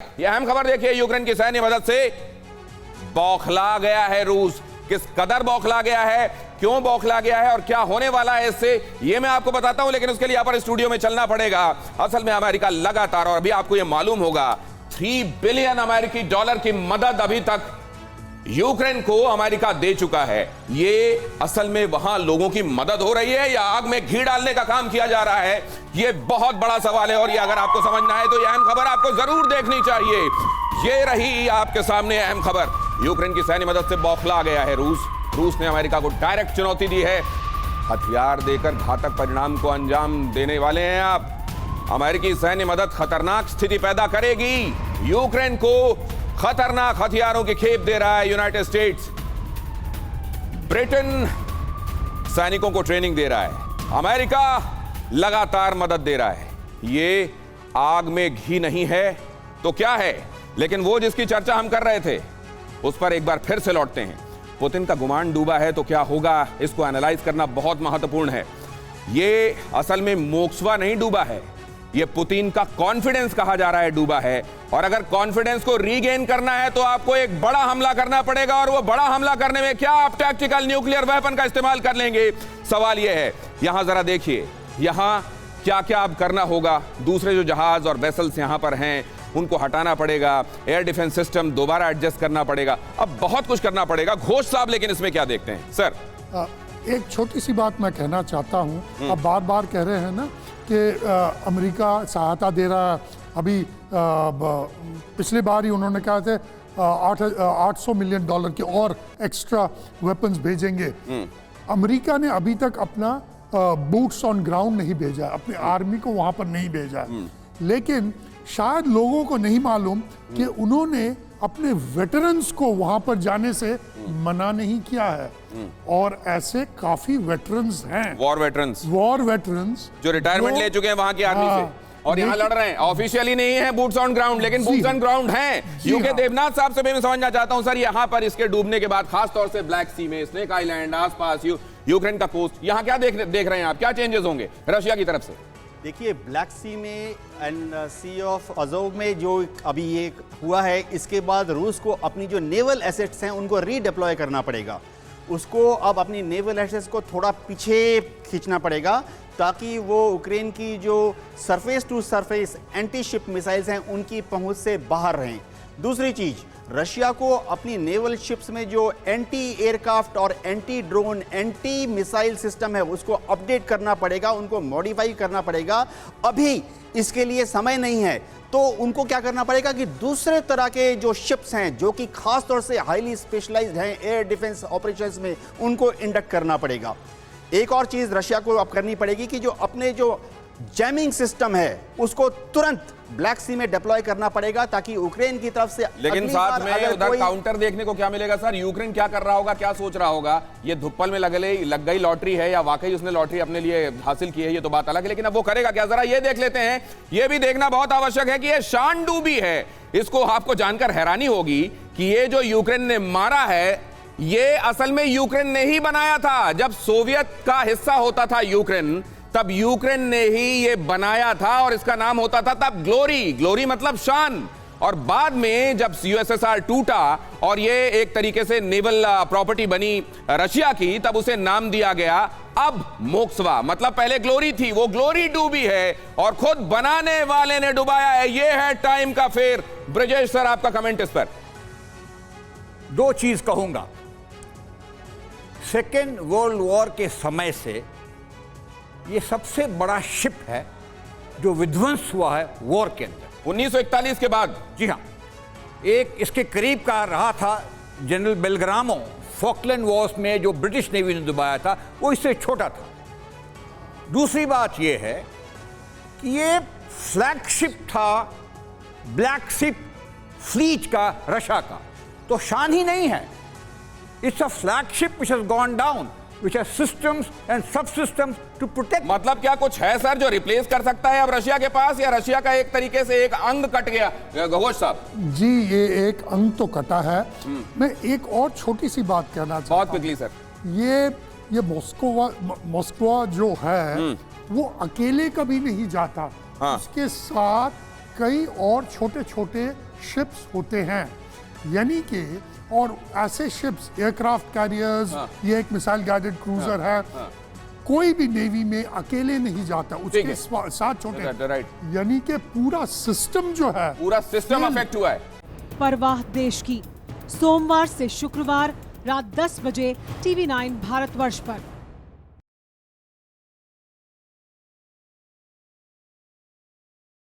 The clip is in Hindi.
ये अहम खबर देखिए, यूक्रेन की सैन्य मदद से बौखला गया है रूस। किस कदर बौखला गया है, क्यों बौखला गया है और क्या होने वाला है इससे, ये मैं आपको बताता हूं। लेकिन उसके लिए यहां पर स्टूडियो में चलना पड़ेगा। असल में अमेरिका लगातार, और अभी आपको यह मालूम होगा, 3 बिलियन अमेरिकी डॉलर की मदद अभी तक यूक्रेन को अमेरिका दे चुका है। ये असल में वहां लोगों की मदद हो रही है या आग में घी डालने का काम किया जा रहा है, ये बहुत बड़ा सवाल है। और ये अगर आपको समझना है तो यह अहम खबर आपको जरूर देखनी चाहिए। ये रही आपके सामने अहम खबर। यूक्रेन की सैन्य मदद से बौखला गया है रूस ने अमेरिका को डायरेक्ट चुनौती दी है। हथियार देकर घातक परिणाम को अंजाम देने वाले हैं आप। अमेरिकी सैन्य मदद खतरनाक स्थिति पैदा करेगी। यूक्रेन को खतरनाक हथियारों की खेप दे रहा है यूनाइटेड स्टेट्स। ब्रिटेन सैनिकों को ट्रेनिंग दे रहा है। अमेरिका लगातार मदद दे रहा है। ये आग में घी नहीं है तो क्या है? लेकिन वो जिसकी चर्चा हम कर रहे थे उस पर एक बार फिर से लौटते हैं। पुतिन का गुमान डूबा है तो क्या होगा, इसको एनालाइज करना बहुत महत्वपूर्ण है। ये असल में मोक्स्वा नहीं डूबा है, ये पुतिन का कॉन्फिडेंस कहा जा रहा है डूबा है। और अगर कॉन्फिडेंस को रीगेन करना है तो आपको एक बड़ा हमला करना पड़ेगा। और वो बड़ा हमला करने में क्या आप टैक्टिकल न्यूक्लियर वेपन का इस्तेमाल कर लेंगे? सवाल यह है। यहां जरा देखिए, यहां क्या क्या अब करना होगा। दूसरे जो जहाज और वेसल्स यहां पर हैं उनको हटाना पड़ेगा, एयर डिफेंस सिस्टम दोबारा एडजस्ट करना पड़ेगा, अब बहुत कुछ करना पड़ेगा। घोष साहब लेकिन इसमें क्या देखते हैं सर? एक छोटी सी बात मैं कहना चाहता हूं। अब बार बार कह रहे हैं ना कि अमेरिका सहायता दे रहा है। अभी पिछली बार ही उन्होंने कहा थे 800 मिलियन डॉलर के और एक्स्ट्रा वेपन्स भेजेंगे। अमेरिका ने अभी तक अपना बूट्स ऑन ग्राउंड नहीं भेजा, अपनी आर्मी को वहां पर नहीं भेजा। लेकिन शायद लोगों को नहीं मालूम कि उन्होंने अपने वेटरन्स को वहां पर जाने से मना नहीं किया है। और ऐसे काफी वेटरन्स हैं, वॉर वेटरन्स जो रिटायरमेंट ले चुके हैं वहां की आर्मी से और यहाँ लड़ रहे हैं। ऑफिशियली नहीं है बूट्स ऑन ग्राउंड, लेकिन बूट्स ऑन ग्राउंड हैं। यूके देवनाथ साहब से मैं समझना चाहता हूं सर, यहाँ पर इसके डूबने के बाद खास तौर से ब्लैक सी में, स्नेक आइलैंड आसपास, यूक्रेन का कोस्ट, यहाँ क्या देख रहे हैं आप? क्या चेंजेस होंगे रशिया की तरफ से? देखिए, ब्लैक सी में एंड सी ऑफ अजोव में जो अभी ये हुआ है, इसके बाद रूस को अपनी जो नेवल एसेट्स हैं उनको रीडिप्लॉय करना पड़ेगा। उसको अब अपनी नेवल एसेट्स को थोड़ा पीछे खींचना पड़ेगा ताकि वो यूक्रेन की जो surface to surface anti ship missiles हैं उनकी पहुंच से बाहर रहें। दूसरी चीज़, रशिया को अपनी नेवल शिप्स में जो एंटी एयरक्राफ्ट और anti drone anti missile system है उसको अपडेट करना पड़ेगा, उनको मॉडिफाई करना पड़ेगा। अभी इसके लिए समय नहीं है, तो उनको क्या करना पड़ेगा कि दूसरे तरह के जो शिप्स हैं जो कि खास तौर से हाईली स्पेशलाइज्ड हैं एयर डिफेंस ऑपरेशंस में, उनको इंडक्ट करना पड़ेगा। एक और चीज़ रशिया को अब करनी पड़ेगी कि जो अपने जो जैमिंग सिस्टम है उसको तुरंत ब्लैक सी में डिप्लॉय करना पड़ेगा ताकि यूक्रेन की तरफ से। लेकिन साथ में उधर काउंटर देखने को क्या मिलेगा सर? यूक्रेन क्या कर रहा होगा, क्या सोच रहा होगा? ये धुप्पल में लग गई लॉटरी है या वाकई उसने लॉटरी अपने लिए हासिल की है, ये तो बात अलग है। लेकिन अब वो करेगा क्या, जरा ये देख लेते हैं। ये भी देखना बहुत आवश्यक है कि ये शानडूबी है। इसको आपको जानकर हैरानी होगी कि ये जो यूक्रेन ने मारा है, ये असल में यूक्रेन ने ही बनाया था। जब सोवियत का हिस्सा होता था यूक्रेन, तब यूक्रेन ने ही ये बनाया था और इसका नाम होता था तब ग्लोरी मतलब शान। और बाद में जब यूएसएसआर टूटा और ये एक तरीके से नेवल प्रॉपर्टी बनी रशिया की, तब उसे नाम दिया गया अब मोक्स्वा। मतलब पहले ग्लोरी थी, वो ग्लोरी डूबी है और खुद बनाने वाले ने डुबाया है। ये है टाइम का फेर। ब्रजेश सर, आपका कमेंट इस पर? दो चीज कहूंगा। सेकेंड वर्ल्ड वॉर के समय से ये सबसे बड़ा शिप है जो विध्वंस हुआ है वॉर के अंदर 1941 के बाद। जी हाँ, एक इसके करीब का रहा था जनरल बेलग्रामो, फॉकलैंड वॉर्स में जो ब्रिटिश नेवी ने डुबाया था, वो इससे छोटा था। दूसरी बात यह है कि ये फ्लैगशिप था ब्लैक सी फ्लीट का, रशिया का, तो शान ही नहीं है। It's a flagship which has gone down, which has systems and subsystems to protect। मतलब क्या कुछ है सर जो रिप्लेस कर सकता है अब रशिया के पास, या रशिया का एक तरीके से एक अंग कट गया? घोष साहब जी, ये एक अंग तो कटा है। मैं एक और छोटी सी बात कहना चाहता हूं। बहुत क्विकली सर। ये मॉस्को जो है वो अकेले कभी नहीं जाता। उसके साथ कई और छोटे छोटे शिप्स होते हैं, यानी कि और ऐसे शिप्स एयरक्राफ्ट कैरियर्स, ये एक मिसाइल गाइडेड क्रूजर है, कोई भी नेवी में अकेले नहीं जाता, उसके साथ छोटे, राइट, यानी कि पूरा सिस्टम जो है, पूरा सिस्टम अफेक्ट हुआ है। परवाह देश की, सोमवार से शुक्रवार रात 10 बजे TV9 भारतवर्ष पर।